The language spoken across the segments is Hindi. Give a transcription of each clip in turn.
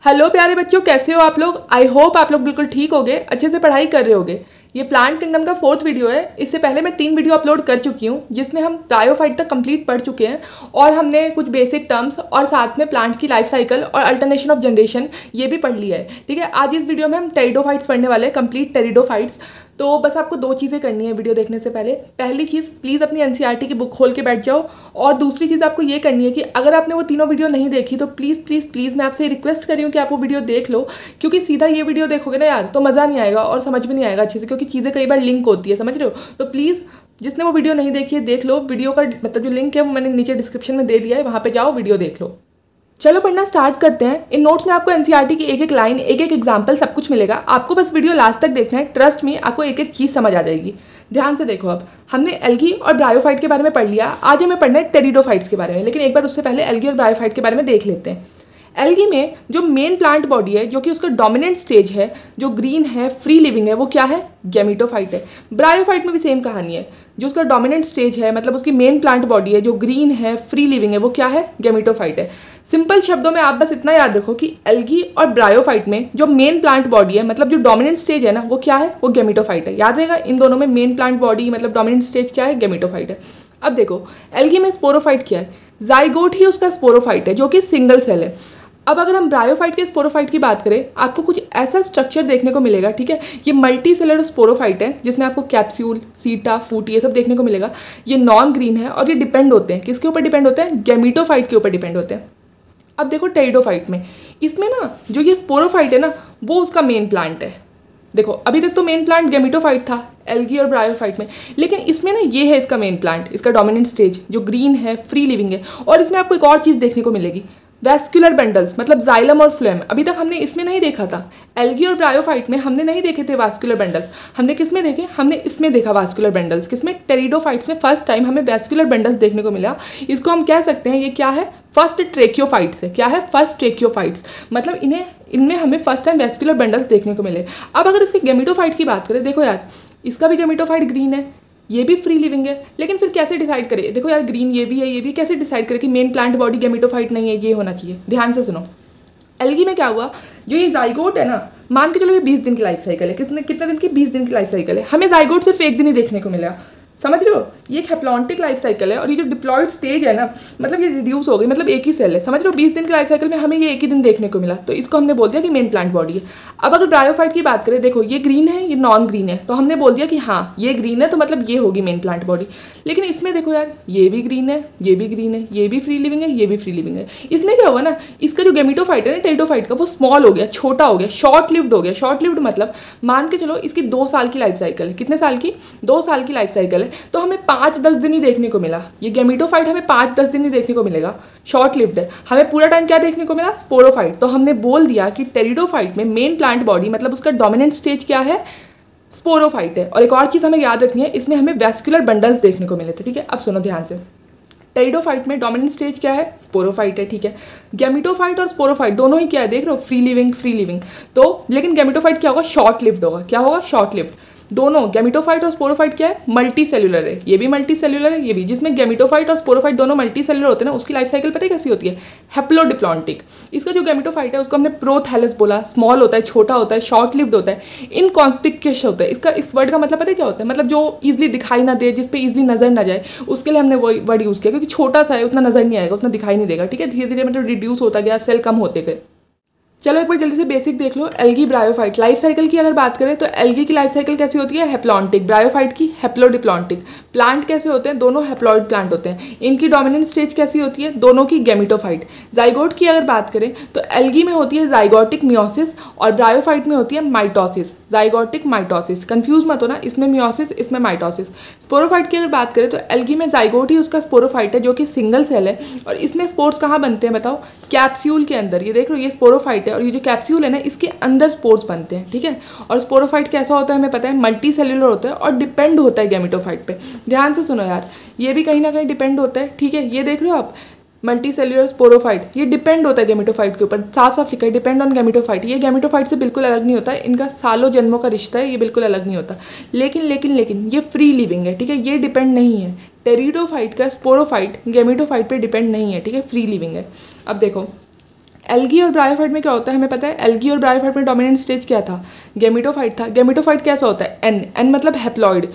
हेलो प्यारे बच्चों, कैसे हो आप लोग। आई होप आप लोग बिल्कुल ठीक होगे, अच्छे से पढ़ाई कर रहे होगे। ये प्लांट किंगडम का 4th वीडियो है। इससे पहले मैं 3 वीडियो अपलोड कर चुकी हूँ जिसमें हम ब्रायोफाइट तक कंप्लीट पढ़ चुके हैं और हमने कुछ बेसिक टर्म्स और साथ में प्लांट की लाइफ साइकिल और अल्टरनेशन ऑफ जनरेशन ये भी पढ़ लिया है। ठीक है, आज इस वीडियो में हम टेरिडोफाइट्स पढ़ने वाले हैं, कंप्लीट टेरिडोफाइट्स। तो बस आपको 2 चीज़ें करनी है वीडियो देखने से पहले। पहली चीज़, प्लीज़ अपनी एनसीईआरटी की बुक खोल के बैठ जाओ। और दूसरी चीज़ आपको ये करनी है कि अगर आपने वो तीनों वीडियो नहीं देखी तो प्लीज़ प्लीज़ प्लीज़ मैं आपसे रिक्वेस्ट कर रही हूँ कि आप वो वीडियो देख लो, क्योंकि सीधा ये वीडियो देखोगे ना यार तो मज़ा नहीं आएगा और समझ में नहीं आएगा अच्छे से, क्योंकि चीज़ें कई बार लिंक होती है, समझ रहे हो। तो प्लीज़ जिसने वो वीडियो नहीं देखी है देख लो। वीडियो का मतलब जो लिंक है वो मैंने नीचे डिस्क्रिप्शन में दे दिया है, वहाँ पर जाओ, वीडियो देख लो। चलो पढ़ना स्टार्ट करते हैं। इन नोट्स में आपको एनसीईआरटी की एक एक लाइन, एक एक एग्जाम्पल सब कुछ मिलेगा। आपको बस वीडियो लास्ट तक देखना है, ट्रस्ट में आपको एक एक चीज़ समझ आ जाएगी। ध्यान से देखो। अब हमने एल्गी और ब्रायोफाइट के बारे में पढ़ लिया, आज हमें पढ़ना है टेरिडोफाइट्स के बारे में। लेकिन एक बार उससे पहले एल्गी और ब्रायोफाइट के बारे में देख लेते हैं। एल्गी में जो मेन प्लांट बॉडी है, जो कि उसका डोमिनेंट स्टेज है, जो ग्रीन है, फ्री लिविंग है, वो क्या है? गैमेटोफाइट है। ब्रायोफाइट में भी सेम कहानी है। जो उसका डोमिनेंट स्टेज है, मतलब उसकी मेन प्लांट बॉडी है, जो ग्रीन है, फ्री लिविंग है, वो क्या है? गैमेटोफाइट है। सिंपल शब्दों में आप बस इतना याद रखो कि एल्गी और ब्रायोफाइट में जो मेन प्लांट बॉडी है, मतलब जो डोमिनेंट स्टेज है ना, वो क्या है? वो गैमेटोफाइट है। याद रहेगा, इन दोनों में मेन प्लांट बॉडी मतलब डोमिनेंट स्टेज क्या है? गैमेटोफाइट है। अब देखो, एल्गी में स्पोरोफाइट क्या है? जाइगोट ही उसका स्पोरोफाइट है, जो कि सिंगल सेल है। अब अगर हम ब्रायोफाइट के स्पोरोफाइट की बात करें, आपको कुछ ऐसा स्ट्रक्चर देखने को मिलेगा। ठीक है, ये मल्टी सेलर स्पोरोफाइट है जिसमें आपको कैप्सूल, सीटा, फूट ये सब देखने को मिलेगा। ये नॉन ग्रीन है और ये डिपेंड होते हैं, किसके ऊपर डिपेंड होते हैं? गैमेटोफाइट के ऊपर डिपेंड होते हैं। अब देखो टेरिडोफाइट में, इसमें ना जो ये स्पोरोफाइट है ना, वो उसका मेन प्लांट है। देखो अभी तक तो मेन प्लांट गैमेटोफाइट था एल्गी और ब्रायोफाइट में, लेकिन इसमें ना ये है इसका मेन प्लांट, इसका डोमिनेंट स्टेज जो ग्रीन है, फ्री लिविंग है। और इसमें आपको एक और चीज़ देखने को मिलेगी, वैस्कुलर बंडल्स, मतलब जाइलम और फ्लोएम। अभी तक हमने इसमें नहीं देखा था। एल्गी और ब्रायोफाइट में हमने नहीं देखे थे वास्कुलर बंडल्स। हमने किस में देखे? हमने इसमें देखा वास्कुलर बंडल्स। किसमें? टेरिडोफाइट्स में फर्स्ट टाइम हमें वैस्कुलर बंडल्स देखने को मिला। इसको हम कह सकते हैं ये क्या है? फर्स्ट ट्रेकियोफाइट्स है। क्या है? फर्स्ट ट्रेकियोफाइट्स, मतलब इनमें हमें फर्स्ट टाइम वैस्कुलर बंडल्स देखने को मिले। अब अगर इसके गैमेटोफाइट की बात करें, देखो यार इसका भी गैमेटोफाइट ग्रीन है, ये भी फ्री लिविंग है। लेकिन फिर कैसे डिसाइड करें? देखो यार ग्रीन ये भी है, ये भी, कैसे डिसाइड करें कि मेन प्लांट बॉडी गैमेटोफाइट नहीं है? ये होना चाहिए। ध्यान से सुनो। एल्गी में क्या हुआ, जो ये जाइगोट है ना, मान के चलो ये 20 दिन की लाइफ साइकिल है। कितने दिन की? 20 दिन की लाइफ साइकिल है। हमें जाइगोट सिर्फ 1 दिन ही देखने को मिला, समझ रहे हो। ये एक हेप्लॉन्टिक लाइफ साइकिल है और ये जो डिप्लॉयड स्टेज है ना, मतलब ये रिड्यूस हो गई, मतलब एक ही सेल है, समझ रहे हो। 20 दिन की लाइफ साइकिल में हमें ये एक ही दिन देखने को मिला, तो इसको हमने बोल दिया कि मेन प्लांट बॉडी है। अब अगर ब्रायोफाइट की बात करें, देखो ये ग्रीन है, ये नॉन ग्रीन है, तो हमने बोल दिया कि हाँ ये ग्रीन है, तो मतलब ये होगी मेन प्लांट बॉडी। लेकिन इसमें देखो यार ये भी ग्रीन है, ये भी ग्रीन है, ये भी फ्री लिविंग है, ये भी फ्री लिविंग है। इसमें क्या हुआ ना, इसका जो गैमेटोफाइट है ना टेरिडोफाइट का, वो स्मॉल हो गया, छोटा हो गया, शॉर्ट लिव्ड हो गया। शॉर्ट लिव्ड मतलब मान के चलो इसकी 2 साल की लाइफ साइकिल है। कितने साल की? 2 साल की लाइफ साइकिल है, तो हमें 5-10 दिन ही देखने को मिला। ये गैमेटोफाइट हमें 5-10 दिन ही देखने को मिलेगा, शॉर्ट लिव्ड है। हमें पूरा टाइम क्या देखने को मिला? स्पोरोफाइट। तो हमने बोल दिया कि टेरिडोफाइट में मेन प्लांट बॉडी मतलब उसका डोमिनेंट स्टेज क्या है? स्पोरोफाइट है। और एक और चीज़ हमें याद रखनी है, इसमें हमें वैस्कुलर बंडल्स देखने को मिले थे। ठीक है, अब सुनो ध्यान से। टेरिडोफाइट में डोमिनेंट स्टेज क्या है? स्पोरोफाइट है। ठीक है, गैमेटोफाइट और स्पोरोफाइट दोनों ही क्या है? देख रहे हो, फ्री लिविंग, फ्री लिविंग। तो लेकिन गैमेटोफाइट क्या होगा? शॉर्ट लिव्ड होगा। क्या होगा? Short lived. दोनों गैमेटोफाइट और स्पोरोफाइट क्या है? मल्टी सेल्यूलर है। ये भी मल्टी सेल्यूलर है, ये भी। जिसमें गैमेटोफाइट और स्पोरोफाइट दोनों मल्टी सेल्यूलर होते हैं ना, उसकी लाइफ साइकिल पता है कैसी होती है? हैप्लोडिप्लॉन्टिक। इसका जो गैमेटोफाइट है उसको हमने प्रोथैलस बोला। स्मॉल होता है, छोटा होता है, शॉर्ट लिव्ड होता है, इनकॉन्स्पिक्यूअस होता है। इसका इस वर्ड का मतलब पता है क्या होता है? मतलब जो ईजिली दिखाई ना दे, जिस पे ईजिली नजर ना जाए, उसके लिए हमने वो वर्ड यूज़ किया, क्योंकि छोटा सा है, उतना नजर नहीं आएगा, उतना दिखाई नहीं देगा। ठीक है, धीरे धीरे मतलब रिड्यूस होता गया, सेल कम होते गए। चलो एक बार जल्दी से बेसिक देख लो। एल्गी ब्रायोफाइट लाइफ साइकिल की अगर बात करें तो एल्गी की लाइफ साइकिल कैसी होती है? हैप्लॉन्टिक। ब्रायोफाइट की हैप्लोडिप्लॉन्टिक। प्लांट कैसे होते हैं? दोनों हैप्लॉइड प्लांट होते हैं। इनकी डोमिनेंट स्टेज कैसी होती है? दोनों की गैमेटोफाइट। जाइगोट की अगर बात करें तो एल्गी में होती है जाइगोटिक मियोसिस और ब्रायोफाइट में होती है माइटोसिस। जाइगोटिक माइटोसिस, कंफ्यूज मत होना, इसमें मियोसिस, इसमें माइटोसिस। स्पोरोफाइट की अगर बात करें तो एल्गी में जाइगोट ही उसका स्पोरोफाइट है, जो कि सिंगल सेल है। और इसमें स्पोर्स कहाँ बनते हैं बताओ? कैप्सूल के अंदर। ये देख लो, ये स्पोरोफाइट है और ये जो कैप्सूल है ना, इसके अंदर स्पोर्स बनते हैं। ठीक है, और स्पोरोफाइट कैसा होता है हमें पता है? मल्टी सेल्यूलर होता है और डिपेंड होता है गैमेटोफाइट पे। ध्यान से सुनो यार, ये भी कहीं ना कहीं डिपेंड होता है। ठीक है, ये देख रहे हो आप, मल्टी सेल्यूलर स्पोरोफाइट, ये डिपेंड होता है गैमेटोफाइट के ऊपर। साफ साफ लिखा है, डिपेंड ऑन गैमेटोफाइट। ये गैमेटोफाइट से बिल्कुल अलग नहीं होता है, इनका सालों जन्मों का रिश्ता है, ये बिल्कुल अलग नहीं होता। लेकिन लेकिन लेकिन ये फ्री लिविंग है। ठीक है, ये डिपेंड नहीं है। टेरिडोफाइट का स्पोरोफाइट गैमेटोफाइट पे डिपेंड नहीं है। ठीक है, फ्री लिविंग है। अब देखो एल्गी और ब्रायोफाइट में क्या होता है हमें पता है। एल्गी और ब्रायोफाइट में डोमिनेंट स्टेज क्या था, गेमिटोफाइट था। गेमिटोफाइट कैसा होता है, एन मतलब हैप्लॉइड,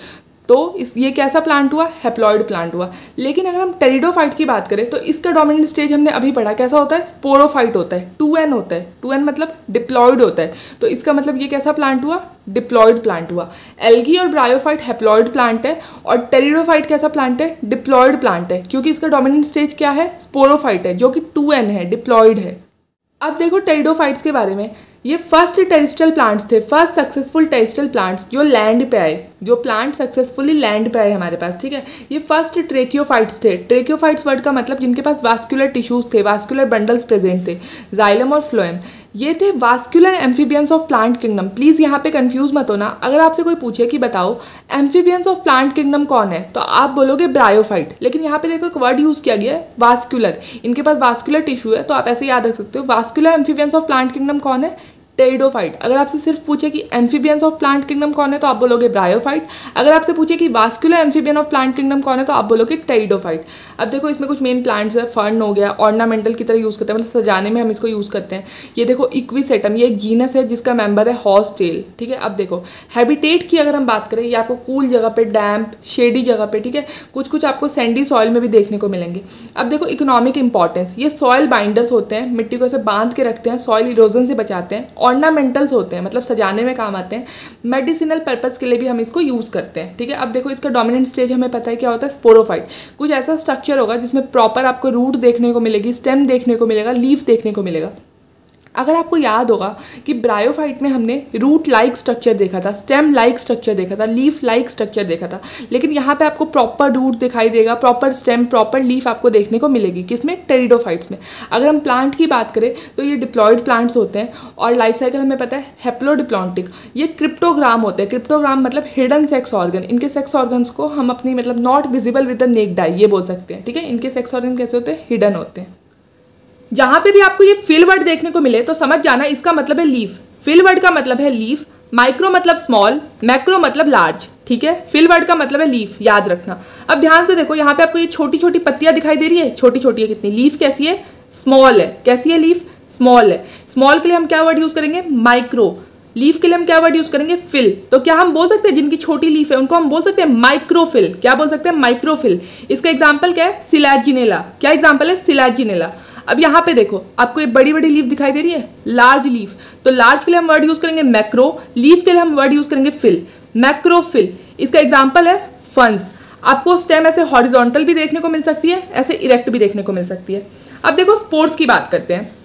तो ये कैसा प्लांट हुआ, हैप्लॉइड प्लांट हुआ। लेकिन अगर हम टेरिडोफाइट की बात करें तो इसका डोमिनेंट स्टेज हमने अभी पढ़ा कैसा होता है, स्पोरोफाइट होता है, 2n होता है, 2n मतलब डिप्लॉइड होता है। तो इसका मतलब ये कैसा प्लांट हुआ, डिप्लॉइड प्लांट हुआ। एल्गी और ब्रायोफाइट हैप्लॉइड प्लांट है और टेरिडोफाइट कैसा प्लांट है, डिप्लॉइड प्लांट है, क्योंकि इसका डोमिनेंट स्टेज क्या है, स्पोरोफाइट है, जो कि 2n है, डिप्लॉइड है। अब देखो टेरिडोफाइट्स के बारे में, ये फर्स्ट टेरिस्ट्रियल प्लांट्स थे, फर्स्ट सक्सेसफुल टेरिस्ट्रियल प्लांट्स जो लैंड पे आए, जो प्लांट सक्सेसफुली लैंड पे आए हमारे पास, ठीक है। ये फर्स्ट ट्रेकियोफाइट्स थे। ट्रेकियोफाइट्स वर्ड का मतलब जिनके पास वास्कुलर टिश्यूज थे, वास्कुलर बंडल्स प्रेजेंट थे, जाइलम और फ्लोएम। ये थे vascular amphibians of plant kingdom. Please यहाँ पे कंफ्यूज मत होना। अगर आपसे कोई पूछे कि बताओ एम्फीबियंस ऑफ प्लांट किंगडम कौन है, तो आप बोलोगे ब्रायोफाइट। लेकिन यहाँ पे देखो एक वर्ड यूज़ किया गया है, वास्कुलर। इनके पास वास्कुलर टिश्यू है, तो आप ऐसे याद रख सकते हो। Vascular amphibians of plant kingdom कौन है, टेरिडोफाइट। अगर आपसे सिर्फ पूछे कि एम्फीबियंस ऑफ प्लांट किंगडम कौन है, तो आप बोलोगे ब्रायोफाइट। अगर आपसे पूछे कि vascular amphibian of plant kingdom कौन है, तो आप बोलोगे टेरिडोफाइट। अब देखो इसमें कुछ मेन प्लांट्स है, फर्न हो गया, ऑर्नामेंटल की तरह यूज़ करते हैं, मतलब सजाने में हम इसको यूज़ करते हैं। ये देखो इक्विसेटम, ये एक जीनस है जिसका मेंबर है हॉर्स टेल, ठीक है। अब देखो हैबिटेट की अगर हम बात करें, ये आपको कूल जगह पे, डैम्प शेडी जगह पे, ठीक है, कुछ आपको सैंडी सॉइल में भी देखने को मिलेंगे। अब देखो इकोनॉमिक इंपॉर्टेंस, ये सॉइल बाइंडर्स होते हैं, मिट्टी को ऐसे बांध के रखते हैं, सॉइल इरोजन से बचाते हैं। ऑर्नामेंटल्स होते हैं, मतलब सजाने में काम आते हैं। मेडिसिनल पर्पस के लिए भी हम इसको यूज़ करते हैं, ठीक है। अब देखो इसका डोमिनेंट स्टेज हमें पता है क्या होता है, स्पोरोफाइट। कुछ ऐसा स्ट्रक्चर होगा जिसमें प्रॉपर आपको रूट देखने को मिलेगी, स्टेम देखने को मिलेगा, लीफ देखने को मिलेगा। अगर आपको याद होगा कि ब्रायोफाइट में हमने रूट लाइक स्ट्रक्चर देखा था, स्टेम लाइक स्ट्रक्चर देखा था, लीफ लाइक स्ट्रक्चर देखा था, लेकिन यहाँ पे आपको प्रॉपर रूट दिखाई देगा, प्रॉपर स्टेम, प्रॉपर लीफ आपको देखने को मिलेगी। किसमें, टेरिडोफाइट्स में। अगर हम प्लांट की बात करें तो ये डिप्लॉइड प्लांट्स होते हैं और लाइफ साइकिल हमें पता है हैप्लोडिप्लॉन्टिक। ये क्रिप्टोग्राम होते हैं, क्रिप्टोग्राम मतलब हिडन सेक्स ऑर्गन। इनके सेक्स ऑर्गन्स को हम अपनी मतलब not visible with the necked आई ये बोल सकते हैं, ठीक है। इनके सेक्स ऑर्गन कैसे होते हैं, हिडन होते हैं। जहां पे भी आपको ये फिल वर्ड देखने को मिले तो समझ जाना इसका मतलब है लीफ। फिल वर्ड का मतलब है लीफ, माइक्रो मतलब स्मॉल, मैक्रो मतलब लार्ज, ठीक है। फिल वर्ड का मतलब है लीफ, याद रखना। अब ध्यान से देखो, यहाँ पे आपको ये छोटी छोटी पत्तियां दिखाई दे रही है, छोटी छोटी है कितनी। लीफ कैसी है, स्मॉल है। कैसी है लीफ, स्मॉल है। स्मॉल के लिए हम क्या वर्ड यूज करेंगे, माइक्रो। लीफ के लिए हम क्या वर्ड यूज करेंगे, फिल। तो क्या हम बोल सकते हैं जिनकी छोटी लीफ है उनको हम बोल सकते हैं माइक्रोफिल। क्या बोल सकते हैं, माइक्रोफिल। इसका एग्जाम्पल क्या है, सिलैजिनेला। क्या एग्जाम्पल है, सिलैजिनेला। अब यहाँ पे देखो आपको ये बड़ी बड़ी लीफ दिखाई दे रही है, लार्ज लीफ। तो लार्ज के लिए हम वर्ड यूज करेंगे मैक्रो, लीफ के लिए हम वर्ड यूज करेंगे फिल, मैक्रोफिल। इसका एग्जाम्पल है फंस। आपको स्टेम ऐसे हॉरिजॉन्टल भी देखने को मिल सकती है, ऐसे इरेक्ट भी देखने को मिल सकती है। अब देखो स्पोर्स की बात करते हैं।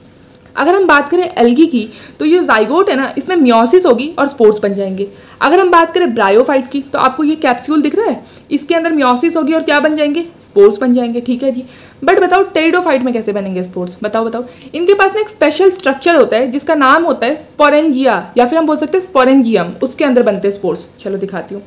अगर हम बात करें एल्गी की तो ये जाइगोट है ना, इसमें मियोसिस होगी और स्पोर्स बन जाएंगे। अगर हम बात करें ब्रायोफाइट की तो आपको ये कैप्सूल दिख रहा है, इसके अंदर मियोसिस होगी और क्या बन जाएंगे, स्पोर्स बन जाएंगे, ठीक है जी। बट बताओ टेरिडोफाइट में कैसे बनेंगे स्पोर्स, बताओ। इनके पास ना एक स्पेशल स्ट्रक्चर होता है जिसका नाम होता है स्पोरेंजिया, या फिर हम बोल सकते हैं स्पोरेंजियम। उसके अंदर बनते हैं स्पोर्स। चलो दिखाती हूँ।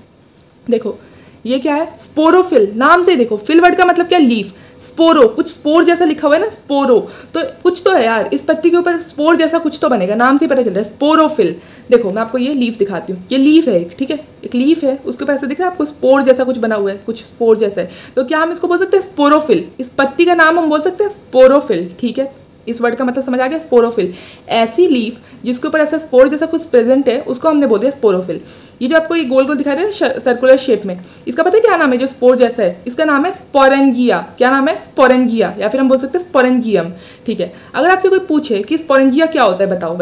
देखो ये क्या है, स्पोरोफिल। नाम से देखो, फिल वर्ड का मतलब क्या, लीफ। स्पोरो, कुछ स्पोर जैसा लिखा हुआ है ना, स्पोरो, तो कुछ तो है यार, इस पत्ती के ऊपर स्पोर जैसा कुछ तो बनेगा, नाम से पता चल रहा है, स्पोरोफिल। देखो मैं आपको ये लीफ दिखाती हूँ, ये लीफ है एक, ठीक है, एक लीफ है, उसके ऊपर ऐसा दिख रहा है आपको स्पोर जैसा कुछ बना हुआ है, कुछ स्पोर जैसा है। तो क्या हम इसको बोल सकते हैं, स्पोरोफिल। इस पत्ती का नाम हम बोल सकते हैं स्पोरोफिल, ठीक है। इस वर्ड का मतलब समझ आ गया, स्पोरोफिल। ऐसी लीफ जिसके ऊपर ऐसा स्पोर जैसा कुछ प्रेजेंट है उसको हमने बोल दिया स्पोरोफिल। ये जो आपको ये गोल गोल दिखाई दे रहा है सर्कुलर शेप में, इसका पता है क्या नाम है, जो स्पोर जैसा है, इसका नाम है स्पोरेंजिया। क्या नाम है, स्पोरेंजिया, या फिर हम बोल सकते हैं स्पोरेंजियम, ठीक है। अगर आपसे कोई पूछे कि स्पोरेंजिया क्या होता है, बताओ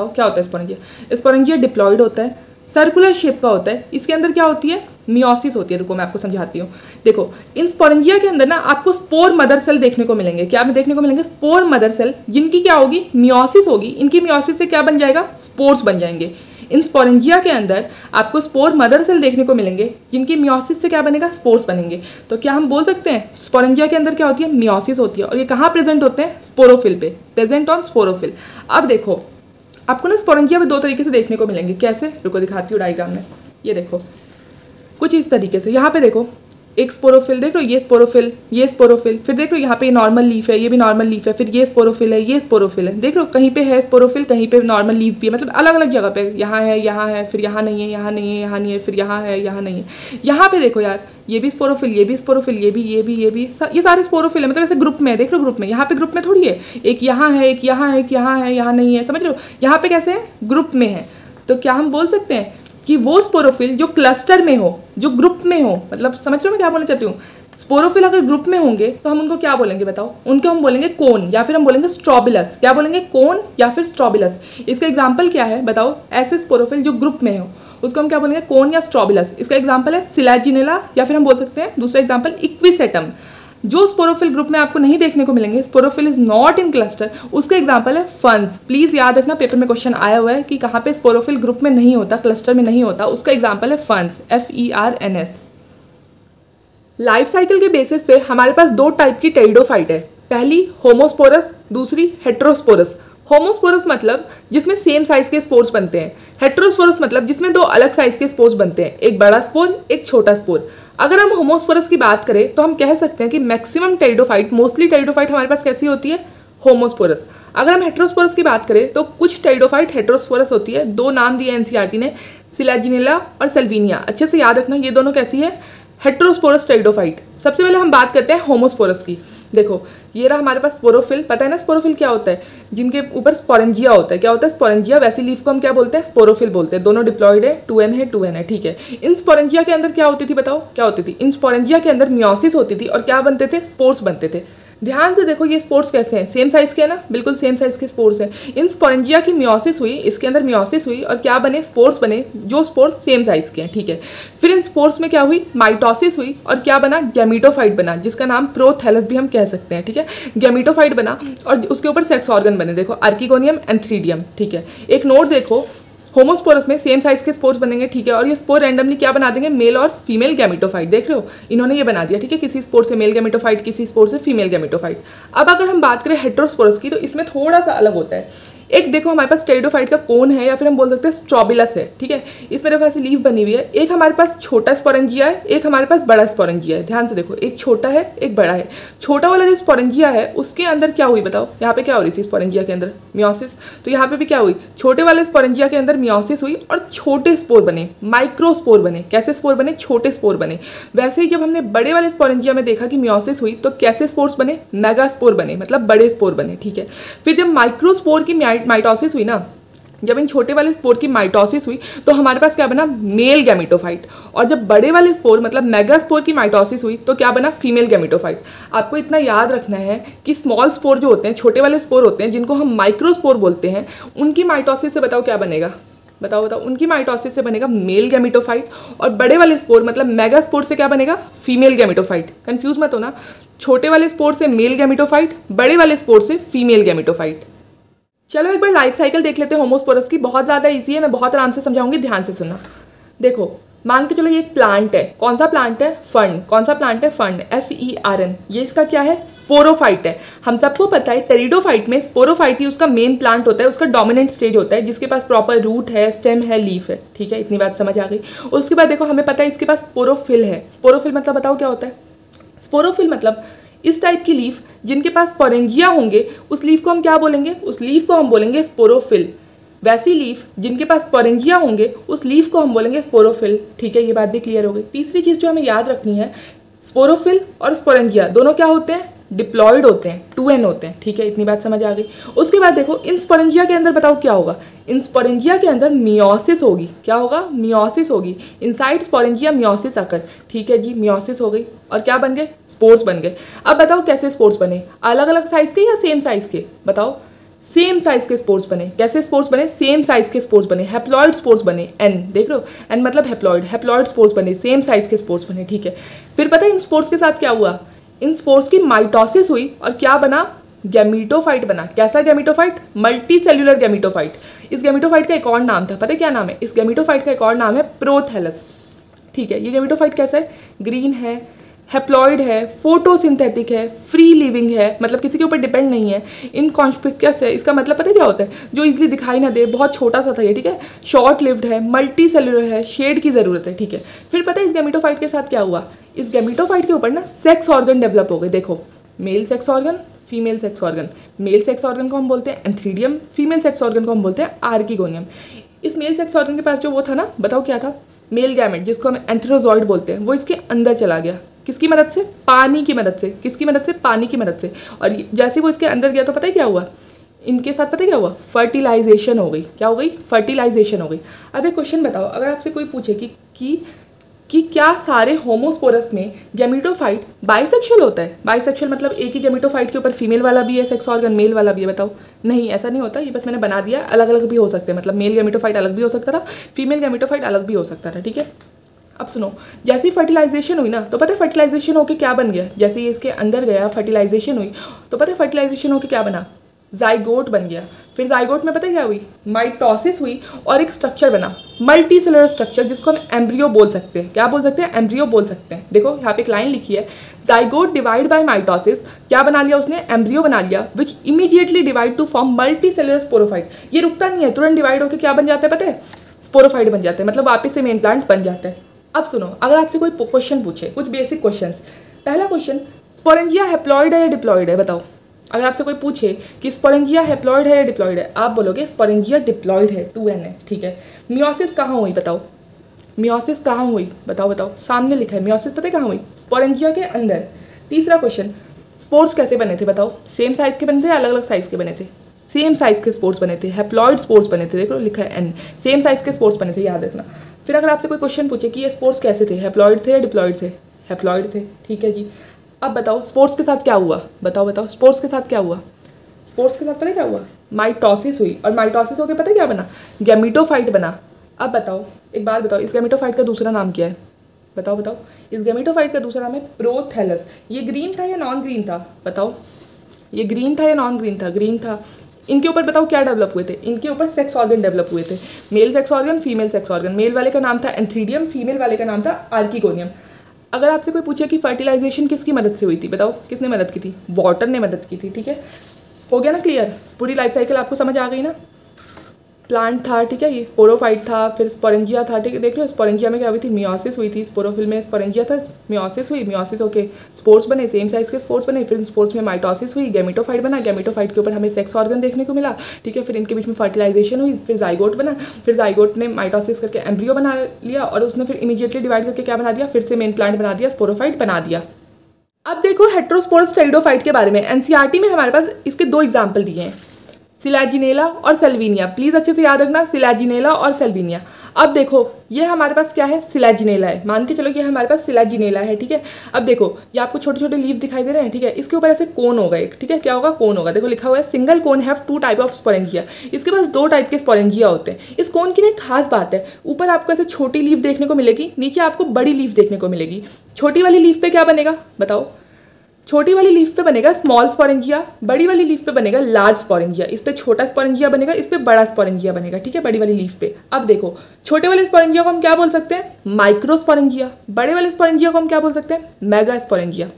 क्या होता है स्पोरेंजिया। स्पोरेंजिया डिप्लॉइड होता है, सर्कुलर शेप का होता है। इसके अंदर क्या होती है, मियोसिस होती है। रुको मैं आपको समझाती हूँ। देखो इन स्पोरेंजिया के अंदर ना आपको स्पोर मदर सेल देखने को मिलेंगे। क्या देखने को मिलेंगे, स्पोर मदर सेल, जिनकी क्या होगी, मियोसिस होगी। इनकी मियोसिस से क्या बन जाएगा, स्पोर्स बन जाएंगे। इन स्पोरेंजिया के अंदर आपको स्पोर मदर सेल देखने को मिलेंगे, जिनकी मियोसिस से क्या बनेगा, स्पोर्स बनेंगे। तो क्या हम बोल सकते हैं स्पोरेंजिया के अंदर क्या होती है, मियोसिस होती है। और ये कहाँ प्रेजेंट होते हैं, स्पोरोफिल पे, प्रेजेंट ऑन स्पोरोफिल। अब देखो आपको ना स्पोरेंजिया में दो तरीके से देखने को मिलेंगे। कैसे, रुको दिखाती हूँ डायग्राम में। ये देखो कुछ इस तरीके से, यहाँ पे देखो एक स्पोरोफिल, देख लो ये स्पोरोफिल, ये स्पोरोफिल, फिर देख लो यहाँ पे नॉर्मल लीफ है, ये भी नॉर्मल लीफ है, फिर ये स्पोरोफिल है, ये स्पोरोफिल है, देख लो कहीं पे है स्पोरोफिल, कहीं पे नॉर्मल लीफ भी है, मतलब अलग अलग जगह पे, यहाँ है, फिर यहाँ नहीं है, यहाँ नहीं है, यहाँ नहीं है, फिर यहाँ है, यहाँ नहीं है। यहाँ पे देखो यार, ये भी स्पोरोफिल, ये भी स्पोरोफिल, ये सारे स्पोरोफिल है, मतलब ऐसे ग्रुप में है, देख लो ग्रुप में, यहाँ पे ग्रुप में थोड़ी है, एक यहाँ है, एक यहाँ है, एक यहाँ है, यहाँ नहीं है, समझ लो यहाँ पे कैसे है, ग्रुप में है। तो क्या हम बोल सकते हैं कि वो स्पोरोफिल जो क्लस्टर में हो, जो ग्रुप में हो, मतलब समझ लो मैं क्या बोलना चाहती हूँ। स्पोरोफिल अगर ग्रुप में होंगे तो हम उनको क्या बोलेंगे बताओ, उनको हम बोलेंगे कोन या फिर हम बोलेंगे स्ट्रॉबिलस। क्या बोलेंगे, कोन या फिर स्ट्रॉबिलस। इसका एग्जाम्पल क्या है बताओ, ऐसे स्पोरोफिल जो ग्रुप में हो उसको हम क्या बोलेंगे, कोन या स्ट्रॉबिलस। इसका एग्जाम्पल है सिलाजिनेला या फिर हम बोल सकते हैं दूसरा एग्जाम्पल इक्विसेटम। जो स्पोरोफिल ग्रुप में आपको नहीं देखने को मिलेंगे, sporophyll is not in cluster, उसका एग्जांपल है फर्न्स। प्लीज याद रखना, पेपर में क्वेश्चन आया हुआ है कि कहाँ पे स्पोरोफिल ग्रुप में नहीं होता, क्लस्टर में नहीं होता, उसका एग्जांपल है फर्न्स, FERNS। लाइफ साइकिल के बेसिस पे हमारे पास दो टाइप की टेरिडोफाइट है, पहली होमोस्पोरस, दूसरी हेट्रोस्पोरस। होमोस्पोरस मतलब जिसमें सेम साइज के स्पोर्स बनते हैं, हेट्रोस्पोरस मतलब जिसमें दो अलग साइज के स्पोर्स बनते हैं, एक बड़ा स्पोर एक छोटा स्पोर। अगर हम होमोस्पोरस की बात करें तो हम कह सकते हैं कि मैक्सिमम टेरिडोफाइट, मोस्टली टेरिडोफाइट हमारे पास कैसी होती है, होमोस्पोरस। अगर हम हेट्रोस्पोरस की बात करें तो कुछ टेरिडोफाइट हेट्रोस्पोरस होती है, दो नाम दिए एनसीईआरटी ने, सिलाजिनेला और सेल्विनिया। अच्छे से याद रखना, ये दोनों कैसी है, हेट्रोस्पोरस टेरिडोफाइट। सबसे पहले हम बात करते हैं होमोस्पोरस की। देखो ये रहा हमारे पास स्पोरोफिल, पता है ना स्पोरोफिल क्या होता है, जिनके ऊपर स्पोरेंजिया होता है। क्या होता है स्पोरेंजिया, वैसी लीफ को हम क्या बोलते हैं, स्पोरोफिल बोलते हैं। दोनों डिप्लॉयड है, 2n है, ठीक है। इन स्पोरेंजिया के अंदर क्या होती थी बताओ, क्या होती थी, इन स्पोरेंजिया के अंदर मियोसिस होती थी और क्या बनते थे, स्पोर्स बनते थे। ध्यान से देखो ये स्पोर्स कैसे हैं, सेम साइज के है ना, बिल्कुल सेम साइज के स्पोर्स हैं। इन स्पोरेंजिया की मियोसिस हुई, इसके अंदर मियोसिस हुई और क्या बने, स्पोर्स बने, जो स्पोर्स सेम साइज के हैं, ठीक है। फिर इन स्पोर्स में क्या हुई, माइटोसिस हुई और क्या बना, गैमीटोफाइट बना, जिसका नाम प्रोथैलस भी हम कह सकते हैं, ठीक है। गैमीटोफाइट बना और उसके ऊपर सेक्स ऑर्गन बने, देखो आर्किगोनियम एंथ्रीडियम, ठीक है। एक नोट देखो, होमोस्पोरस में सेम साइज के स्पोर्स बनेंगे, ठीक है, और ये स्पोर रैंडमली क्या बना देंगे, मेल और फीमेल गैमीटोफाइट। देख रहे हो इन्होंने ये बना दिया, ठीक है, किसी स्पोर से मेल गैमीटोफाइट, किसी स्पोर से फीमेल गैमीटोफाइट। अब अगर हम बात करें हेट्रोस्पोरस की तो इसमें थोड़ा सा अलग होता है। एक देखो हमारे पास टेरिडोफाइट का कोन है या फिर हम बोल सकते हैं स्ट्रॉबिलस है, ठीक है। इसमें देखो ऐसी लीफ बनी हुई है, एक हमारे पास छोटा स्पोरेंजिया है, एक हमारे पास बड़ा स्पोरेंजिया है। ध्यान से देखो, एक छोटा है एक बड़ा है। छोटा वाला जो स्पोरेंजिया है उसके अंदर क्या हुई बताओ, यहाँ पे क्या हो रही थी स्पोरेंजिया के अंदर, मियोसिस। तो यहाँ पे भी क्या हुई, छोटे वाले स्पोरेंजिया के अंदर मियोसिस हुई और छोटे स्पोर बने, माइक्रोस्पोर बने। कैसे स्पोर बने, छोटे स्पोर बने। वैसे ही जब हमने बड़े वाले स्पोरेंजिया में देखा कि मियोसिस हुई तो कैसे स्पोर्स बने, मेगास्पोर बने, मतलब बड़े स्पोर बने, ठीक है। फिर जब माइक्रोस्पोर की माइटोसिस हुई ना, जब इन छोटे वाले स्पोर की माइटोसिस हुई तो हमारे पास क्या बना, मेल गैमीटोफाइट। और जब बड़े वाले स्पोर मतलब मेगास्पोर की माइटोसिस हुई तो क्या बना, फीमेल गैमीटोफाइट। आपको इतना याद रखना है कि स्मॉल स्पोर जो होते हैं, छोटे वाले स्पोर होते हैं, जिनको हम माइक्रोस्पोर बोलते हैं, उनकी माइटोसिस से बताओ क्या बनेगा, बताओ उनकी माइटोसिस से बनेगा मेल गैमीटोफाइट। और बड़े वाले स्पोर मतलब मेगा स्पोर से क्या बनेगा, फीमेल गैमीटोफाइट। कंफ्यूज मत होना, छोटे वाले स्पोर से मेल गैमीटोफाइट, बड़े वाले स्पोर से फीमेल गैमीटोफाइट। चलो एक बार लाइफ साइकिल देख लेते हैं होमोस्पोरस की, बहुत ज़्यादा ईजी है, मैं बहुत आराम से समझाऊंगी, ध्यान से सुनना। देखो मान के चलो ये एक प्लांट है, कौन सा प्लांट है, फर्न। कौन सा प्लांट है, फर्न, FERN। ये इसका क्या है, स्पोरोफाइट है। हम सबको पता है टेरिडोफाइट में स्पोरोफाइट ही उसका मेन प्लांट होता है, उसका डोमिनेंट स्टेज होता है, जिसके पास प्रॉपर रूट है, स्टेम है, लीफ है, ठीक है। इतनी बात समझ आ गई। उसके बाद देखो हमें पता है इसके पास स्पोरोफिल है। स्पोरोफिल मतलब बताओ क्या होता है, स्पोरोफिल मतलब इस टाइप की लीफ जिनके पास स्पोरेंजिया होंगे, उस लीफ को हम क्या बोलेंगे, उस लीफ को हम बोलेंगे स्पोरोफिल। वैसी लीफ जिनके पास स्पोरेंजिया होंगे, उस लीफ को हम बोलेंगे स्पोरोफिल, ठीक है। ये बात भी क्लियर हो गई। तीसरी चीज़ जो हमें याद रखनी है, स्पोरोफिल और स्पोरेंजिया दोनों क्या होते हैं, डिप्लॉयड होते हैं, 2n होते हैं, ठीक है। इतनी बात समझ आ गई। उसके बाद देखो इन स्पोरेंजिया के अंदर बताओ क्या होगा, इन स्पोरेंजिया के अंदर मियोसिस होगी। क्या होगा, मियोसिस होगी। इनसाइड स्पोरेंजिया मियोसिस आकर, ठीक है जी, मियोसिस हो गई और क्या बन गए, स्पोर्स बन गए। अब बताओ कैसे स्पोर्स बने, अलग अलग साइज के या सेम साइज के, बताओ। सेम साइज के स्पोर्स बने। कैसे स्पोर्स बने, सेम साइज के स्पोर्स बने, हैप्लॉइड स्पोर्स बने। N देख लो, N मतलब हैप्लॉइड, हैप्लॉइड स्पोर्स बने, सेम साइज के स्पोर्स बने, ठीक है। फिर पता है इन स्पोर्स के साथ क्या हुआ, इन स्पोर्स की माइटोसिस हुई और क्या बना, गैमीटोफाइट बना। कैसा गैमीटोफाइट, मल्टी सेल्यूलर गैमीटोफाइट। इस गैमीटोफाइट का एक और नाम था, पता है क्या नाम है, इस गैमीटोफाइट का एक और नाम है प्रोथैलस, ठीक है। ये गैमीटोफाइट कैसा है, ग्रीन है, हैप्लॉइड है, फोटोसिंथेटिक है, फ्री लिविंग है, मतलब किसी के ऊपर डिपेंड नहीं है, इनकॉन्स्पिक्यूअस है। इसका मतलब पता है क्या होता है? जो इजीली दिखाई ना दे, बहुत छोटा सा था ये, ठीक है। शॉर्ट लिव्ड है, मल्टी सेलुलर है, शेड की ज़रूरत है, ठीक है। फिर पता है इस गैमेटोफाइट के साथ क्या हुआ? इस गैमेटोफाइट के ऊपर ना सेक्स ऑर्गन डेवलप हो गए। देखो, mail sex organ, female sex organ. Mail sex organ को हम बोलते हैं एंथ्रीडियम, फीमेल सेक्स ऑर्गन को हम बोलते हैं आर्किगोनियम। इस मेल सेक्स ऑर्गन के पास जो वो था ना, बताओ क्या था? मेल गैमेट, जिसको हम एंथेरोजॉइड बोलते हैं, वो इसके अंदर चला गया। किसकी मदद से? पानी की मदद से। किसकी मदद से? पानी की मदद से। और जैसे वो इसके अंदर गया तो पता है क्या हुआ? इनके साथ पता है क्या हुआ? फर्टिलाइजेशन हो गई। क्या हो गई? फर्टिलाइजेशन हो गई। अब एक क्वेश्चन बताओ, अगर आपसे कोई पूछे कि क्या सारे होमोस्पोरस में गैमेटोफाइट बाइसेक्सुअल होता है? बाइसेक्सुअल मतलब एक ही गैमेटोफाइट के ऊपर फीमेल वाला भी है सेक्स ऑर्गन, मेल वाला भी है। बताओ, नहीं, ऐसा नहीं होता। ये बस मैंने बना दिया, अलग अलग भी हो सकते हैं। मतलब मेल गैमेटोफाइट अलग भी हो सकता था, फीमेल गैमेटोफाइट अलग भी हो सकता था, ठीक है। अब सुनो, जैसे ही फर्टिलाइजेशन हुई ना, तो पता है फर्टिलाइजेशन होके क्या बन गया? जैसे ये इसके अंदर गया, फर्टिलाइजेशन हुई, तो पता है फर्टिलाइजेशन होके क्या बना? जाइगोट बन गया। फिर जाइगोट में पता है क्या हुई? माइटोसिस हुई और एक स्ट्रक्चर बना, मल्टी सेलुलर स्ट्रक्चर, जिसको हम एम्ब्रियो बोल सकते हैं। क्या बोल सकते हैं? एम्ब्रियो बोल सकते हैं। देखो यहाँ पे एक लाइन लिखी है, जाइगोट डिवाइड बाय माइटोसिस। क्या बना लिया उसने? एम्ब्रियो बना लिया, which immediately divide to form multicellular sporophyte. ये रुकता नहीं है, तुरंत डिवाइड होकर क्या बन जाता है पता है? स्पोरोफाइट बन जाते हैं, मतलब वापस से मेन प्लांट बन जाता है। अब सुनो, अगर आपसे कोई क्वेश्चन पूछे, कुछ बेसिक क्वेश्चंस। पहला क्वेश्चन, स्पोरेंजिया हैप्लॉइड है या डिप्लॉइड है? बताओ। अगर आपसे कोई पूछे कि स्पोरेंजिया हैप्लॉइड है या डिप्लॉइड है, आप बोलोगे स्पोरेंजिया डिप्लॉइड है, 2n है, ठीक है। मियोसिस कहाँ हुई? बताओ, मियोसिस कहाँ हुई? बताओ बताओ, सामने लिखा है मियोसिस, पता है कहाँ हुई? स्पोरेंजिया के अंदर। तीसरा क्वेश्चन, स्पोर्स कैसे बने थे? बताओ। सेम साइज़ के बने थे या अलग अलग साइज़ के बने थे? सेम साइज़ के स्पोर्स बने थे, हैप्लॉइड स्पोर्स बने थे। देखो लिखा है n, सेम साइज़ के स्पोर्स बने थे, याद रखना। फिर अगर आपसे कोई क्वेश्चन पूछे कि ये स्पोर्स कैसे थे, हैप्लॉइड थे या डिप्लॉइड थे? हैप्लॉइड थे, ठीक है जी। अब बताओ स्पोर्स के साथ क्या हुआ? बताओ बताओ, स्पोर्स के साथ क्या हुआ? स्पोर्स के साथ पता है क्या हुआ? माइटोसिस हुई, और माइटोसिस होकर पता है क्या बना? गैमेटोफाइट बना। अब बताओ, एक बात बताओ, इस गैमेटोफाइट का दूसरा नाम क्या है? बताओ बताओ, इस गैमेटोफाइट का दूसरा नाम है प्रोथैलस। ये ग्रीन था या नॉन ग्रीन था? बताओ, ये ग्रीन था या नॉन ग्रीन था? ग्रीन था। इनके ऊपर बताओ क्या डेवलप हुए थे? इनके ऊपर सेक्स ऑर्गन डेवलप हुए थे, male sex organ, female sex organ. Male वाले का नाम था एंथ्रीडियम, फीमेल वाले का नाम था आर्किगोनियम। अगर आपसे कोई पूछे कि फर्टिलाइजेशन किसकी मदद से हुई थी, बताओ किसने मदद की थी? वाटर ने मदद की थी, ठीक है। हो गया ना क्लियर? पूरी लाइफ साइकिल आपको समझ आ गई ना? प्लांट था, ठीक है, ये स्पोरोफाइट था, फिर स्पोरेंजिया था, ठीक है। देख लो स्पोरेंजिया में क्या हुई थी? मियोसिस हुई थी। स्पोरोफिल में स्पोरेंजिया था, मियोसिस हुई, मियोसिस होके स्पोर्स बने, सेम साइज के स्पोर्स बने। फिर स्पोर्स में माइटोसिस हुई, गैमेटोफाइट बना, गैमेटोफाइट के ऊपर हमें सेक्स ऑर्गन देखने को मिला, ठीक है। फिर इनके बीच में फर्टिलाइजेशन हुई, फिर जाइगोट बना, फिर जाइगोट ने माइटोसिस करके एम्ब्रियो बना लिया, और उसने फिर इमीडिएटली डिवाइड करके क्या बना दिया? फिर से मेन प्लांट बना दिया, स्पोरोफाइट बना दिया। अब देखो हेट्रोस्पोरस टेरिडोफाइट के बारे में। एनसीईआरटी में हमारे पास इसके 2 एग्जाम्पल दिए हैं, सिलाजिनेला और सेल्विनिया। प्लीज़ अच्छे से याद रखना, सिलाजिनेला और सेल्विनिया। अब देखो ये हमारे पास क्या है? सिलाजिनेला है, मान के चलो ये हमारे पास सिलाजिनेला है, ठीक है। अब देखो ये आपको छोटे छोटे लीफ दिखाई दे रहे हैं, ठीक है। इसके ऊपर ऐसे कोन होगा एक, ठीक है। क्या होगा? कोन होगा। देखो लिखा हुआ है single cone have 2 type of sporangia. इसके पास 2 टाइप के स्पोरेंजिया होते हैं। इस कोन की ना एक खास बात है, ऊपर आपको ऐसे छोटी लीफ देखने को मिलेगी, नीचे आपको बड़ी लीफ देखने को मिलेगी। छोटी वाली लीफ पे क्या बनेगा? बताओ। छोटी वाली लीफ पे बनेगा स्मॉल स्पोरेंजिया, बड़ी वाली लीफ पे बनेगा लार्ज स्पोरेंजिया। इस पे छोटा स्पोरेंजिया बनेगा, इस पे बड़ा स्पोरेंजिया बनेगा, ठीक है, बड़ी वाली लीफ पे। अब देखो छोटे वाले स्पोरेंजिया को हम क्या बोल सकते हैं? Micro sporangia. बड़े वाले स्पोरेंजिया को हम क्या बोल सकते हैं? Mega sporangia.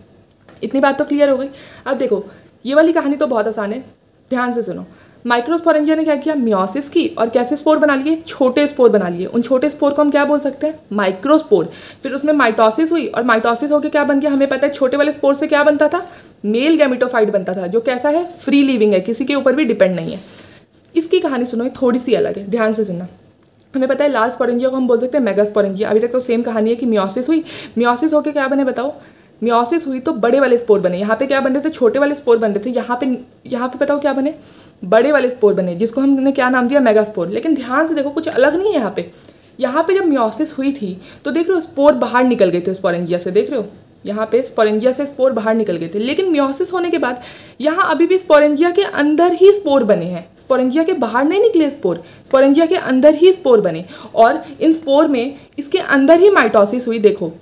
इतनी बात तो क्लियर हो गई। अब देखो ये वाली कहानी तो बहुत आसान है, ध्यान से सुनो। माइक्रोस्पोरेंजिया ने क्या किया? मियोसिस की, और कैसे स्पोर बना लिए? छोटे स्पोर बना लिए। उन छोटे स्पोर को हम क्या बोल सकते हैं? माइक्रोस्पोर। फिर उसमें माइटोसिस हुई, और माइटोसिस होकर क्या बन गया? हमें पता है छोटे वाले स्पोर से क्या बनता था? मेल गैमेटोफाइट बनता था, जो कैसा है? फ्री लिविंग है, किसी के ऊपर भी डिपेंड नहीं है। इसकी कहानी सुनो, ये थोड़ी सी अलग है, ध्यान से सुनना। हमें पता है लार्ज स्पोरेंजिया को हम बोल सकते हैं मेगा स्पोरेंजिया। अभी तक तो सेम कहानी है कि मियोसिस हुई, मियोसिस होकर क्या बने? बताओ। मियोसिस हुई तो बड़े वाले स्पोर बने। यहाँ पे क्या बन रहे थे? छोटे वाले स्पोर बन रहे थे। यहाँ पे बताओ क्या बने? बड़े वाले स्पोर बने, जिसको हमने क्या नाम दिया? Mega spore. लेकिन ध्यान से देखो कुछ अलग नहीं है यहाँ पे। यहाँ पे जब मियोसिस हुई थी तो देख रहे हो स्पोर बाहर निकल गए थे स्पोरेंजिया से, देख रहे हो यहाँ पे स्पोरेंजिया से स्पोर बाहर निकल गए थे। लेकिन मियोसिस होने के बाद यहाँ अभी भी स्पोरेंजिया के अंदर ही स्पोर बने हैं, स्पोरेंजिया के बाहर नहीं निकले स्पोर, स्पोरेंजिया के अंदर ही स्पोर बने। और इन स्पोर में इसके अंदर ही माइटोसिस हुई। देखो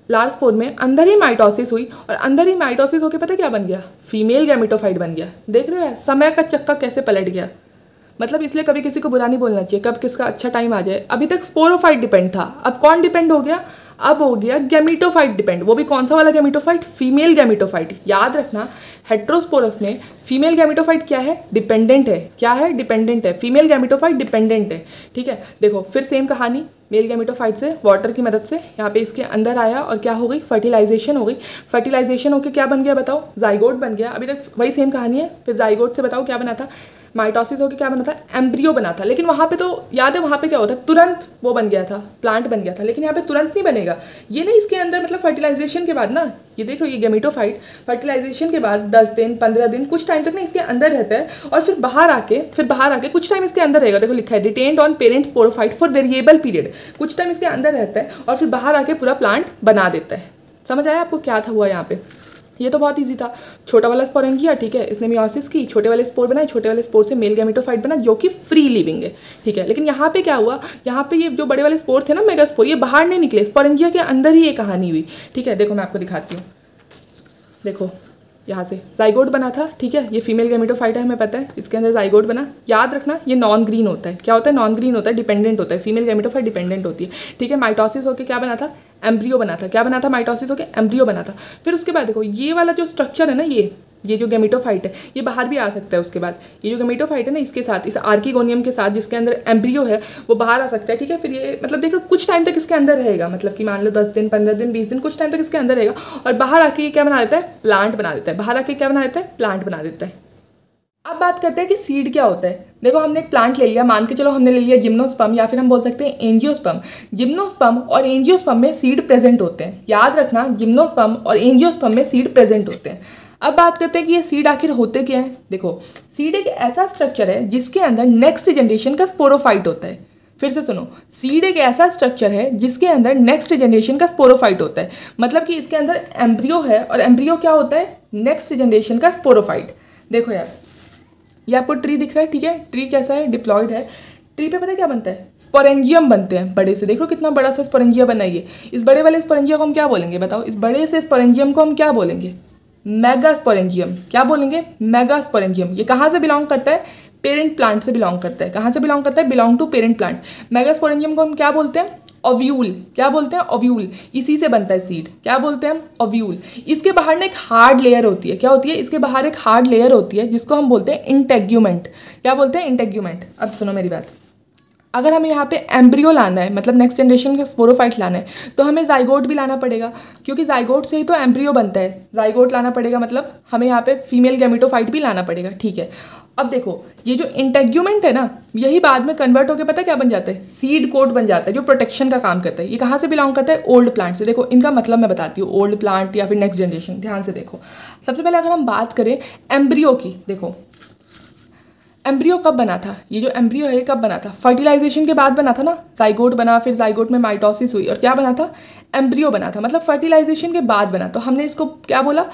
लार्ज स्पोर में अंदर ही माइटोसिस हुई, और अंदर ही माइटोसिस होकर पता क्या बन गया? फीमेल गैमेटोफाइट बन गया। देख रहे हो यार समय का चक्का कैसे पलट गया। मतलब इसलिए कभी किसी को बुरा नहीं बोलना चाहिए, कब किसका अच्छा टाइम आ जाए। अभी तक स्पोरोफाइट डिपेंड था, अब कौन डिपेंड हो गया? अब हो गया गैमेटोफाइट डिपेंड, वो भी कौन सा वाला गैमेटोफाइट, फीमेल गैमेटोफाइट। याद रखना हेट्रोस्पोरस में फीमेल गैमेटोफाइट क्या है, डिपेंडेंट है। क्या है, डिपेंडेंट है। फीमेल गैमेटोफाइट डिपेंडेंट है, ठीक है। देखो फिर सेम कहानी, मेल गैमेटोफाइट से वाटर की मदद से यहाँ पे इसके अंदर आया और क्या हो गई, फर्टिलाइजेशन हो गई। फर्टिलाइजेशन होकर क्या बन गया बताओ, जाइगोट बन गया। अभी तक वही सेम कहानी है। फिर जाइगोट से बताओ क्या बना था, माइटोसिस होकर क्या बना था, एम्ब्रियो बना था। लेकिन वहाँ पे तो याद है वहाँ पे क्या होता है, तुरंत वो बन गया था, प्लांट बन गया था। लेकिन यहाँ पे तुरंत नहीं बनेगा, ये नहीं, इसके अंदर मतलब फर्टिलाइजेशन के बाद ना, ये देख लो ये गैमेटोफाइट फर्टिलाइजेशन के बाद 10 दिन 15 दिन कुछ टाइम तक ना इसके अंदर रहता है और फिर बाहर आके कुछ टाइम इसके अंदर रहेगा। देखो लिखा है retained on parent sporophyte for variable period, कुछ टाइम इसके अंदर रहता है और फिर बाहर आके पूरा प्लांट बना देता है। समझ आया आपको क्या था हुआ यहाँ पे, ये तो बहुत इजी था। छोटा वाला स्पोरेंजिया, ठीक है, इसने मियोसिस की, छोटे वाले स्पोर बनाए, छोटे वाले स्पोर से मेल गैमेटोफाइट बना जो कि फ्री लिविंग है, ठीक है। लेकिन यहाँ पे क्या हुआ, यहाँ पे ये जो बड़े वाले स्पोर थे ना, मेगास्पोर, ये बाहर नहीं निकले, स्पोरेंजिया के अंदर ही ये कहानी हुई, ठीक है। देखो मैं आपको दिखाती हूँ, देखो यहाँ से जाइगोट बना था, ठीक है, ये फीमेल गैमेटोफाइट है हमें पता है, इसके अंदर जाइगोट बना। याद रखना ये नॉन ग्रीन होता है, क्या होता है, नॉन ग्रीन होता है, डिपेंडेंट होता है। फीमेल गैमेटोफाइट डिपेंडेंट होती है, ठीक है। माइटोसिस होकर क्या बना था, एम्ब्रियो बना था। क्या बना था, माइटोसिस होकर एम्ब्रियो बना था। फिर उसके बाद देखो ये वाला जो स्ट्रक्चर है ना, ये जो गैमेटोफाइट है ये बाहर भी आ सकता है। उसके बाद ये जो गैमेटोफाइट है ना, इसके साथ, इस आर्किगोनियम के साथ जिसके अंदर एम्ब्रियो है, वो बाहर आ सकता है, ठीक है। फिर ये मतलब देख लो कुछ टाइम तक इसके अंदर रहेगा, मतलब कि मान लो 10 दिन 15 दिन 20 दिन कुछ टाइम तक इसके अंदर रहेगा और बाहर आके ये क्या बना देता है, प्लांट बना देता है। बाहर आके क्या बना देता है, प्लांट बना देता है। अब बात करते हैं कि सीड क्या होता है। देखो हमने एक प्लांट ले लिया, मान के चलो हमने ले लिया जिम्नोस्पर्म, या फिर हम बोल सकते हैं एंजियोस्पर्म। जिम्नोस्पर्म और एंजियोस्पर्म में सीड प्रेजेंट होते हैं। याद रखना जिम्नोस्पर्म और एंजियोस्पर्म में सीड प्रेजेंट होते हैं। अब बात करते हैं कि ये सीड आखिर होते क्या है। देखो सीड एक ऐसा स्ट्रक्चर है जिसके अंदर नेक्स्ट जनरेशन का स्पोरोफाइट होता है। फिर से सुनो, सीड एक ऐसा स्ट्रक्चर है जिसके अंदर नेक्स्ट जनरेशन का स्पोरोफाइट होता है। मतलब कि इसके अंदर एम्ब्रियो है और एम्ब्रियो क्या होता है, नेक्स्ट जनरेशन का स्पोरोफाइट। देखो यार ये आपको ट्री दिख रहा है, ठीक है, ट्री कैसा है, डिप्लॉयड है। ट्री पे पता है क्या बनता है, स्पोरेंजियम बनते हैं बड़े से। देखो कितना बड़ा सा स्पोरेंजिया बनाइए। इस बड़े वाले स्पोरेंजिया को हम क्या बोलेंगे बताओ, इस बड़े से स्पोरेंजियम को हम क्या बोलेंगे, मेगास्पोरेंजियम। क्या बोलेंगे, मेगास्पोरेंजियम। ये कहाँ से बिलोंग करता है, पेरेंट प्लांट से बिलोंग करता है। कहाँ से बिलोंग करता है, belong to parent plant. Megasporangium को हम क्या बोलते हैं, ओव्यूल। क्या बोलते हैं, ओव्यूल। इसी से बनता है सीड। क्या बोलते हैं हम, ओव्यूल। इसके बाहर ना एक हार्ड लेयर होती है। क्या होती है, इसके बाहर एक हार्ड लेयर होती है जिसको हम बोलते हैं इंटेग्यूमेंट। क्या बोलते हैं, इंटेग्यूमेंट। अब सुनो मेरी बात, अगर हमें यहाँ पे एम्ब्रियो लाना है, मतलब नेक्स्ट जनरेशन का स्पोरोफाइट लाना है, तो हमें जाइगोट भी लाना पड़ेगा, क्योंकि जाइगोट से ही तो एम्ब्रियो बनता है। जाइगोट लाना पड़ेगा, मतलब हमें यहाँ पे फीमेल गैमेटोफाइट भी लाना पड़ेगा, ठीक है। अब देखो ये जो इंटेग्यूमेंट है ना, यही बाद में कन्वर्ट होकर पता है क्या बन जाता है, सीड कोट बन जाता है, जो प्रोटेक्शन का काम करता है। ये कहाँ से बिलोंग करता है, ओल्ड प्लांट से। देखो इनका मतलब मैं बताती हूँ, ओल्ड प्लांट या फिर नेक्स्ट जनरेशन। ध्यान से देखो, सबसे पहले अगर हम बात करें एम्ब्रियो की, देखो एम्ब्रियो कब बना था, ये जो एम्ब्रियो है कब बना था, फर्टिलाइजेशन के बाद बना था ना। जाइगोट बना, फिर जाइगोट में माइटोसिस हुई और क्या बना था, एम्ब्रियो बना था, मतलब फर्टिलाइजेशन के बाद बना। तो हमने इसको क्या बोला,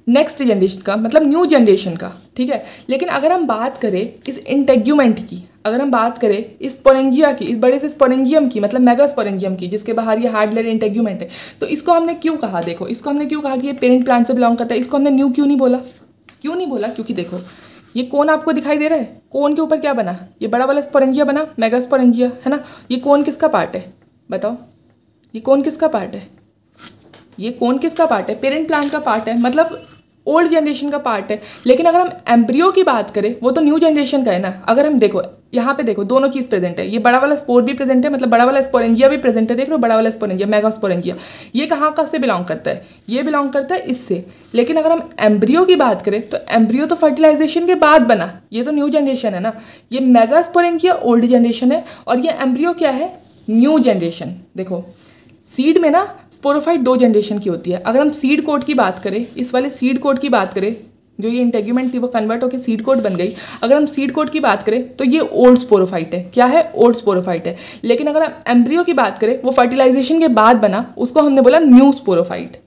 नेक्स्ट जनरेशन का, मतलब न्यू जनरेशन का, ठीक है। लेकिन अगर हम बात करें इस इंटेग्यूमेंट की, अगर हम बात करें इस स्पोरेंजिया की, इस बड़े से स्पोरेंजियम की, मतलब मेगास्पोरेंजियम की, जिसके बाहर ये हार्ड लेयर इंटेग्यूमेंट है, तो इसको हमने क्यों कहा, देखो इसको हमने क्यों कहा कि ये पेरेंट प्लांट से बिलोंग करता है। इसको हमने न्यू क्यों नहीं बोला, क्यों नहीं बोला, क्योंकि देखो ये कोन आपको दिखाई दे रहा है, कोन के ऊपर क्या बना, ये बड़ा वाला स्पोरेंजिया बना, मेगास्पोरेंजिया, है ना। ये कोन किसका पार्ट है बताओ, ये कोन किसका पार्ट है, ये कोन किसका पार्ट है, पेरेंट प्लांट का पार्ट है, मतलब ओल्ड जनरेशन का पार्ट है। लेकिन अगर हम एम्ब्रियो की बात करें, वो तो न्यू जनरेशन का है ना। अगर हम देखो यहाँ पे देखो दोनों चीज़ प्रेजेंट है, ये बड़ा वाला स्पोर भी प्रेजेंट है, मतलब बड़ा वाला स्पोरेंजिया भी प्रेजेंट है। देख लो बड़ा वाला स्पोरेंजिया, मेगास्पोरेंजिया, ये कहाँ का से बिलोंग करता है, ये बिलोंग करता है इससे। लेकिन अगर हम एम्ब्रियो की बात करें तो एम्ब्रियो तो फर्टिलाइजेशन के बाद बना, ये तो न्यू जनरेशन है ना। ये मेगास्पोरेंजिया ओल्ड जनरेशन है और ये एम्ब्रियो क्या है, न्यू जनरेशन। देखो सीड में ना स्पोरोफाइट 2 जनरेशन की होती है। अगर हम सीड कोट की बात करें, इस वाले सीड कोट की बात करें, जो ये इंटेग्यूमेंट थी वो कन्वर्ट होकर सीड कोट बन गई। अगर हम सीड कोट की बात करें तो ये ओल्ड स्पोरोफाइट है। क्या है, ओल्ड स्पोरोफाइट है। लेकिन अगर हम एम्ब्रियो की बात करें, वो फर्टिलाइजेशन के बाद बना, उसको हमने बोला न्यू स्पोरोफाइट।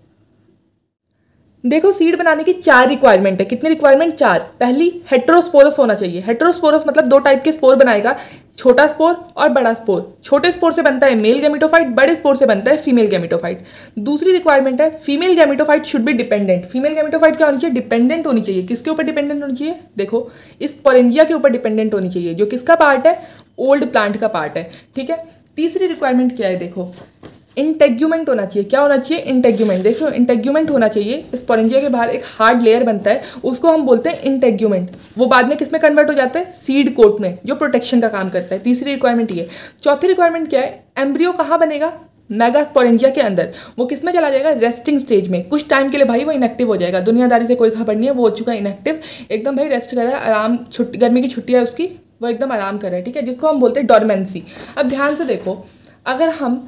देखो सीड बनाने की 4 रिक्वायरमेंट है। कितनी रिक्वायरमेंट, 4। पहली, हेट्रोस्पोरस होना चाहिए। हेट्रोस्पोरस मतलब 2 टाइप के स्पोर बनाएगा, छोटा स्पोर और बड़ा स्पोर। छोटे स्पोर से बनता है मेल गैमेटोफाइट, बड़े स्पोर से बनता है फीमेल गैमेटोफाइट। दूसरी रिक्वायरमेंट है, female gametophyte should be dependent. Female gametophyte क्या होनी चाहिए, डिपेंडेंट होनी चाहिए। किसके ऊपर डिपेंडेंट होनी चाहिए, देखो इस स्पोरेंजिया के ऊपर डिपेंडेंट होनी चाहिए, जो किसका पार्ट है, ओल्ड प्लांट का पार्ट है, ठीक है। तीसरी रिक्वायरमेंट क्या है, देखो इंटेग्यूमेंट होना चाहिए। क्या होना चाहिए? इंटेग्यूमेंट। देख लो, इंटेग्यूमेंट होना चाहिए। स्पोरेंजिया के बाहर एक हार्ड लेयर बनता है, उसको हम बोलते हैं इंटेग्यूमेंट। वो बाद में किस में कन्वर्ट हो जाता है? सीड कोट में, जो प्रोटेक्शन का काम करता है। तीसरी रिक्वायरमेंट ये। चौथी रिक्वायरमेंट क्या है? एम्ब्रियो कहाँ बनेगा? मेगास्पोरेंजिया के अंदर। वो किस में चला जाएगा? रेस्टिंग स्टेज में। कुछ टाइम के लिए भाई वो इनएक्टिव हो जाएगा, दुनियादारी से कोई खबर नहीं है, वो हो चुका है इनएक्टिव, एकदम भाई रेस्ट कर रहा है, आराम, गर्मी की छुट्टी है उसकी, वो एकदम आराम कर रहा है, ठीक है, जिसको हम बोलते हैं डॉर्मेंसी। अब ध्यान से देखो, अगर हम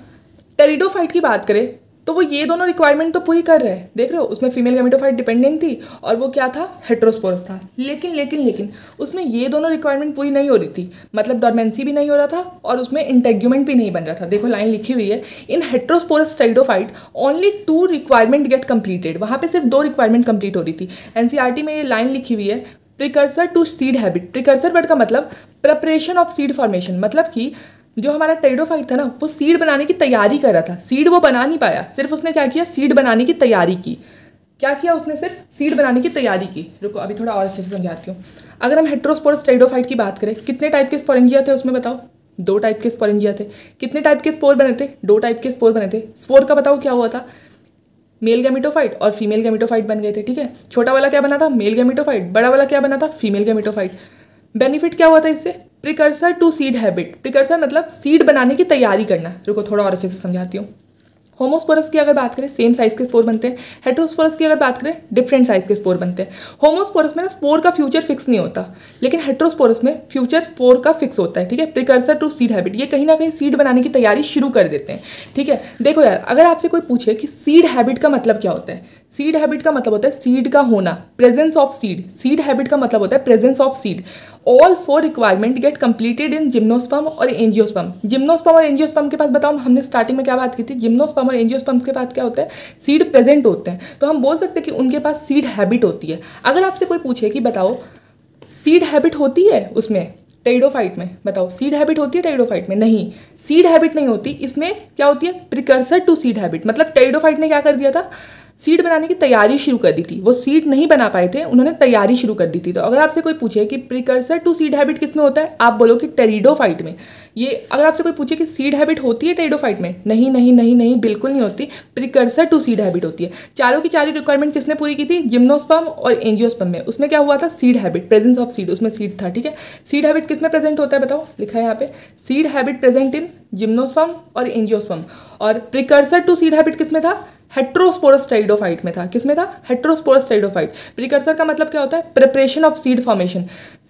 टेरिडोफाइट की बात करें तो वो ये दोनों रिक्वायरमेंट तो पूरी कर रहे हैं। देख रहे हो, उसमें फीमेल गैमेटोफाइट डिपेंडेंट थी और वो क्या था? हेट्रोस्पोरस था। लेकिन उसमें ये दोनों रिक्वायरमेंट पूरी नहीं हो रही थी, मतलब डॉर्मेंसी भी नहीं हो रहा था और उसमें इंटेग्यूमेंट भी नहीं बन रहा था। देखो लाइन लिखी हुई है, in heterosporous pteridophyte only 2 requirement get completed. वहाँ पे सिर्फ 2 रिक्वायरमेंट कंप्लीट हो रही थी। एनसीईआरटी में ये लाइन लिखी हुई है, precursor to seed habit. Precursor word का मतलब प्रिपरेशन ऑफ सीड फॉर्मेशन, मतलब कि जो हमारा टेरिडोफाइट था ना, वो सीड बनाने की तैयारी कर रहा था। सीड वो बना नहीं पाया, सिर्फ उसने क्या किया? सीड बनाने की तैयारी की। क्या किया उसने? सिर्फ सीड बनाने की तैयारी की। रुको अभी थोड़ा और अच्छे से समझाती हूँ। अगर हम हेट्रोस्पोरस टेरिडोफाइट की बात करें, कितने टाइप के स्पोरेंजिया थे उसमें बताओ? 2 टाइप के स्पोरेंजिया थे। कितने टाइप के स्पोर बने थे? 2 टाइप के स्पोर बने थे। स्पोर का बताओ क्या हुआ था? मेल गैमेटोफाइट और फीमेल गैमेटोफाइट बन गए थे, ठीक है। छोटा वाला क्या बना था? Male gametophyte. बड़ा वाला क्या बना था? Female gametophyte. बेनिफिट क्या हुआ था इससे? Precursor to seed habit. Precursor मतलब सीड बनाने की तैयारी करना। रुको थोड़ा और अच्छे से समझाती हूँ। होमोस्पोरस की अगर बात करें, सेम साइज के स्पोर बनते हैं। हेट्रोस्पोरस की अगर बात करें, डिफरेंट साइज के स्पोर बनते हैं। होमोस्पोरस में ना स्पोर का फ्यूचर फिक्स नहीं होता, लेकिन हेट्रोस्पोरस में फ्यूचर स्पोर का फिक्स होता है, ठीक है। प्रिकर्सर टू सीड हैबिट, ये कहीं ना कहीं सीड बनाने की तैयारी शुरू कर देते हैं, ठीक है। देखो यार, अगर आपसे कोई पूछे कि सीड हैबिट का मतलब क्या होता है, सीड हैबिट का मतलब होता है सीड का होना, presence of seed. Seed habit का मतलब होता है presence of seed. All 4 requirement get completed in gymnosperm और एंजियोस्पर्म। जिम्नोस्पर्म और एंजियोस्पर्म के पास बताओ, हमने स्टार्टिंग में क्या बात की थी? जिम्नोस्पर्म और एंजियोस्पर्म के पास क्या होता है? सीड प्रेजेंट होते हैं। तो हम बोल सकते हैं कि उनके पास सीड हैबिट होती है। अगर आपसे कोई पूछे कि बताओ सीड हैबिट होती है उसमें टेरिडोफाइट में, बताओ सीड हैबिट होती है टेरिडोफाइट में? नहीं, सीड हैबिट नहीं होती। इसमें क्या होती है? Precursor to seed habit. मतलब टेरिडोफाइट ने क्या कर दिया था? सीड बनाने की तैयारी शुरू कर दी थी। वो सीड नहीं बना पाए थे, उन्होंने तैयारी शुरू कर दी थी। तो अगर आपसे कोई पूछे कि प्रिकर्सर टू सीड हैबिट किस में होता है, आप बोलो कि टेरिडोफाइट में। ये अगर आपसे कोई पूछे कि सीड हैबिट होती है टेरिडोफाइट में, नहीं नहीं नहीं नहीं, बिल्कुल नहीं होती। प्रिकर्सर टू सीड हैबिट होती है। चारों की चारों रिक्वायरमेंट किसने पूरी की थी? जिम्नोस्पर्म और एंजियोस्पर्म में। उसमें क्या हुआ था? Seed habit, presence of seed, उसमें सीड था, ठीक है। सीड हैबिट किस में प्रेजेंट होता है बताओ? लिखा है यहाँ पे, seed habit present in gymnosperm और एंजियोस्पर्म। और प्रिकर्सर टू सीड हैबिट किस में था? हेट्रोस्पोरस टेरिडोफाइट में था। किसमें था? Heterosporous pteridophyte. प्रिकर्सर का मतलब क्या होता है? Preparation of seed formation,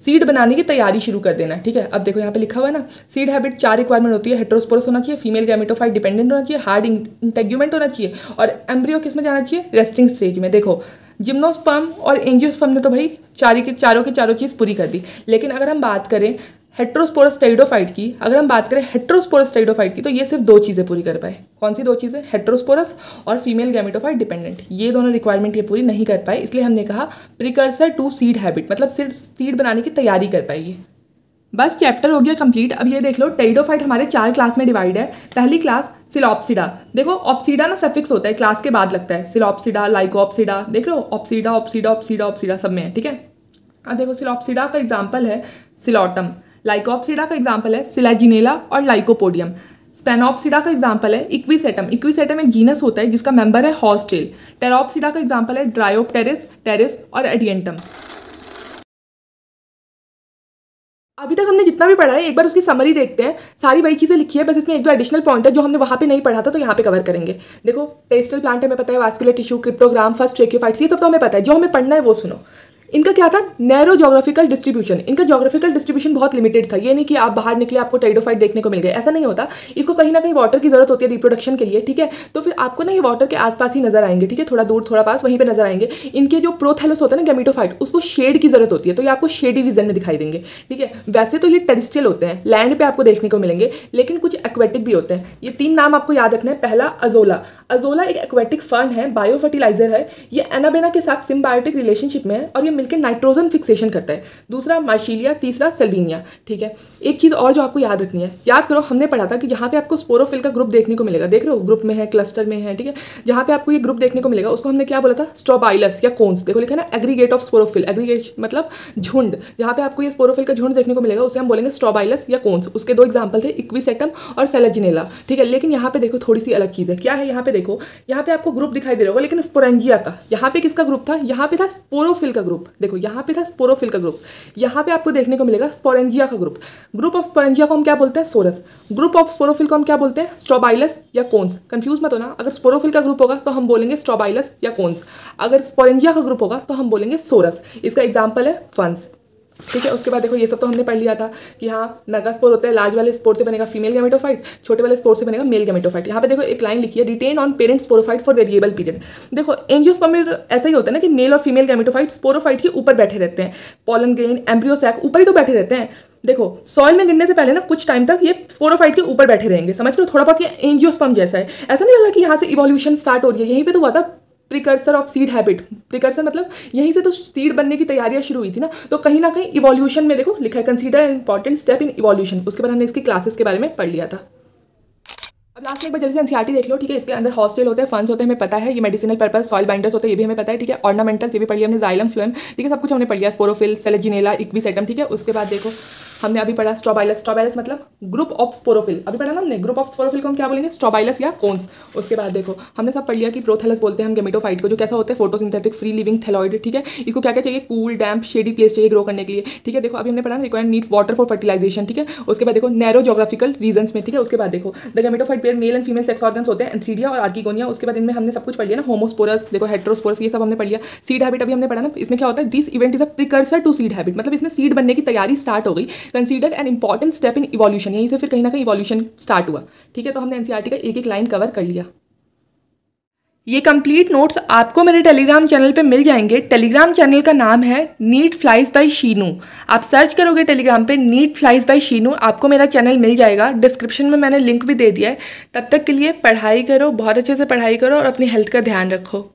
seed बनाने की तैयारी शुरू कर देना, ठीक है। अब देखो यहाँ पे लिखा हुआ है ना, सीड हैबिट 4 रिक्वायरमेंट होती है। हेट्रोस्पोरस होना चाहिए, फीमेल गैमेटोफाइट डिपेंडेंट होना चाहिए, हार्ड इंटेग्यूमेंट होना चाहिए, और एम्ब्रियो किस में जाना चाहिए? रेस्टिंग स्टेज में। देखो जिम्नोस्पर्म और एंजियोस्पर्म ने तो भाई चारों की चारों चीज़ पूरी कर दी। लेकिन अगर हम बात करें हेट्रोस्पोरस टेरिडोफाइट की, अगर हम बात करें हेट्रोस्पोरस टेरिडोफाइट की, तो ये सिर्फ 2 चीज़ें पूरी कर पाए। कौन सी 2 चीज़ें? हेट्रोस्पोरस और फीमेल गैमेटोफाइट डिपेंडेंट। ये दोनों रिक्वायरमेंट ये पूरी नहीं कर पाए, इसलिए हमने कहा प्रिकर्सर टू सीड हैबिट, मतलब सिर्फ सीड बनाने की तैयारी कर पाएगी। बस चैप्टर हो गया कंप्लीट। अब ये देख लो, टेरिडोफाइट हमारे 4 क्लास में डिवाइड है। पहली क्लास सिलॉप्सिडा। देखो ऑप्सीडा ना सफिक्स होता है, क्लास के बाद लगता है। सिलॉप्सिडा, लाइकोप्सिडा, देख लो ऑप्सीडा ऑप्सीडा ऑप्सीडा ऑप्सीडा सब में है, ठीक है। अब देखो सिलॉप्सिडा का एग्जाम्पल है सिलॉटम, लाइकोप्सिडा का एग्जाम्पल है सिलाजिनेला और लाइकोपोडियम, स्पेनोप्सिडा का एग्जाम्पल है इक्विसेटम। इक्विसेटम एक जीनस होता है जिसका मेंबर है हॉर्सटेल। टेरोप्सिडा का एग्जाम्पल है ड्रायोप्टेरिस, टेरिस और एडियंटम। अभी तक हमने जितना भी पढ़ा है एक बार उसकी समरी देखते हैं। सारी वही चीज़ें लिखी है, बस इसमें एक दो एडिशनल पॉइंट है जो हमने वहाँ पे नहीं पढ़ा था, तो यहाँ पे कवर करेंगे। देखो टेस्टल प्लांट हमें पता है, वास्कुलर टिश्यू, क्रिप्टोग्राम, फर्स्ट ट्रेक्योफाइट्स, ये सब तो हमें पता है। जो हमें पढ़ना है वो सुनो। इनका क्या था? Narrow geographical distribution. इनका जोग्राफिकल डिस्ट्रीब्यूशन बहुत लिमिटेड था। ये नहीं कि आप बाहर निकले आपको टेरिडोफाइट देखने को मिल गए, ऐसा नहीं होता। इसको कहीं ना कहीं वाटर की जरूरत होती है रिप्रोडक्शन के लिए, ठीक है। तो फिर आपको ना ये वाटर के आसपास ही नजर आएंगे, ठीक है, थोड़ा दूर थोड़ा पास, वहीं पे नजर आएंगे। इनके जो प्रोथैलस होता है ना गैमेटोफाइट, उसको शेड की जरूरत होती है, तो ये आपको शेडी रीजन में दिखाई देंगे, ठीक है। वैसे तो ये टेरेस्ट्रियल होते हैं, लैंड पे आपको देखने को मिलेंगे, लेकिन कुछ एक्वेटिक भी होते हैं। ये 3 नाम आपको याद रखना है। पहला अजोला। अजोला एक एक्वेटिक फर्न है, बायो फर्टिलाइजर है। ये एनाबेना के साथ सिम्बायोटिक रिलेशनशिप में है और ये मिलकर नाइट्रोजन फिक्सेशन करता है। दूसरा मार्शिलिया, तीसरा सेल्विनिया। ठीक है, एक चीज़ और जो आपको याद रखनी है, याद करो हमने पढ़ा था कि जहाँ पे आपको स्पोरोफिल का ग्रुप देखने को मिलेगा, देख रहे हो ग्रुप में है, क्लस्टर में है, ठीक है, जहाँ पे आपको ये ग्रुप देखने को मिलेगा उसको हमने क्या बोला था, स्ट्रोबाइलस या कोन्स। देखो लिखा है ना एग्रीगेट ऑफ स्पोरोफिल, एग्रीगेट मतलब झुंड। जहाँ पे आपको ये स्पोरोफिल का झुंड देखने को मिलेगा उसे हम बोलेंगे स्ट्रोबाइलस या कोन्स। उसके दो एग्जाम्पल थे, इक्विसेक्टम और सेलेजिनेला। ठीक है, लेकिन यहाँ पे देखो थोड़ी सी अलग चीज़ है। क्या है यहाँ पे देखो, यहाँ पे आपको ग्रुप दिखाई दे रहा होगा लेकिन स्पोरेंजिया का। यहाँ पे किसका ग्रुप था, यहाँ पे था स्पोरोफिल का ग्रुप। देखो यहाँ पे था स्पोरोफिल का ग्रुप, यहाँ पे आपको देखने को मिलेगा स्पोरेंजिया का ग्रुप। ग्रुप ऑफ स्पोरेंजिया को हम क्या बोलते हैं, सोरस। ग्रुप ऑफ स्पोरोफिल को हम क्या बोलते हैं, स्ट्रोबाइलस या कोन्स। कंफ्यूज मत होना, अगर स्पोरोफिल का ग्रुप होगा तो हम बोलेंगे स्ट्रोबाइलस या कोन्स, अगर स्पोरेंजिया का ग्रुप होगा तो हम बोलेंगे सोरस। इसका एग्जाम्पल है फंस। ठीक है, उसके बाद देखो ये सब तो हमने पढ़ लिया था कि हाँ मेगास्पोर होता है, लार्ज वाले स्पोर से बनेगा फीमेल गैमेटोफाइट, छोटे वाले स्पोर से बनेगा मेल गैमेटोफाइट। यहाँ पे देखो एक लाइन लिखी है, retain on parent sporophyte for variable period. देखो एंजियोस्पर्म में ऐसा ही होता है ना कि मेल और फीमेल गैमेटोफाइट स्पोरोफाइट के ऊपर बैठे रहते हैं, पॉलन ग्रेन, एम्ब्रियो सैक ऊपर ही तो बैठे रहते हैं। देखो सॉइल में गिरने से पहले ना कुछ टाइम तक ये स्पोरोफाइट के ऊपर बैठे रहेंगे, समझ लो थोड़ा बहुत ये एंजियोस्पर्म जैसा है। ऐसा नहीं लग रहा कि यहाँ से इवोल्यूशन स्टार्ट हो रही है, यहीं पे तो हुआ था precursor of seed habit. Precursor मतलब यहीं से तो सीड बनने की तैयारियां शुरू हुई थी ना, तो कहीं ना कहीं इवोल्यूशन में देखो लिखा है consider important step in evolution. उसके बाद हमने इसकी क्लासेस के बारे में पढ़ लिया था। अब लास्ट में एक बार जल्दी से एनसीईआरटी देख लो। ठीक है, इसके अंदर हॉस्टल होते हैं, फंस होते हैं, हमें पता है। ये मेडिसिनल पर्पस, सॉइल बाइंडर्स होते हैं, ये भी हमें पता है। ठीक है, ऑर्नामेंटल्स ये भी पढ़ लिया हमने, जाइलम फ्लोएम, ठीक है, सब कुछ हमने पढ़ लिया। Sporophyll, Selaginella, Equisetum. ठीक है, उसके बाद देखो हमने अभी पढ़ा स्ट्रोबाइलस। स्ट्रोबाइलस मतलब ग्रुप ऑफ स्पोरोफिल, अभी पढ़ा ना हमने, ग्रुप ऑफ स्पोरोफिल को हम क्या बोलेंगे, स्ट्रोबाइलस या कोन्स। उसके बाद देखो हमने सब पढ़ लिया कि प्रोथैलस बोलते हैं हम गैमेटोफाइट को, जो कैसा होता है, फोटोसिंथेटिक फ्री लिविंग थैलॉइड। ठीक है, इसको क्या क्या चाहिए, कूल डैम्प शेडी प्लेस चाहिए ग्रो करने के लिए। ठीक है, देखो अभी हमने पढ़ा require need water for fertilization. ठीक है, उसके बाद देखो नैरो जोग्राफिकल रीजन्स में। ठीक है, उसके बाद देखो the gametophyte pair male and female sex organs होते हैं, एंथ्रीडिया और आर्किगोनिया। उसके बाद इनमें हमने सब कुछ पढ़ लिया ना, होमोस्पोरस, देखो हेट्रोस्पोरस, ये सब हमने पढ़ लिया। सीड हैबिट अभी हमने पढ़ा ना, इसमें क्या होता है, this event is a precursor to seed habit, मतलब इसमें सीड बनने की तैयारी स्टार्ट हो गई। Consider an important step in evolution, यहीं से फिर कहीं ना कहीं इवोल्यूशन स्टार्ट हुआ। ठीक है, तो हमने एनसीईआरटी का एक एक लाइन कवर कर लिया। ये कंप्लीट नोट्स आपको मेरे टेलीग्राम चैनल पे मिल जाएंगे। टेलीग्राम चैनल का नाम है नीट फ्लाइज बाय शीनू। आप सर्च करोगे टेलीग्राम पे नीट फ्लाइज बाय शीनू, आपको मेरा चैनल मिल जाएगा। डिस्क्रिप्शन में मैंने लिंक भी दे दिया है। तब तक के लिए पढ़ाई करो, बहुत अच्छे से पढ़ाई करो और अपनी हेल्थ का ध्यान रखो।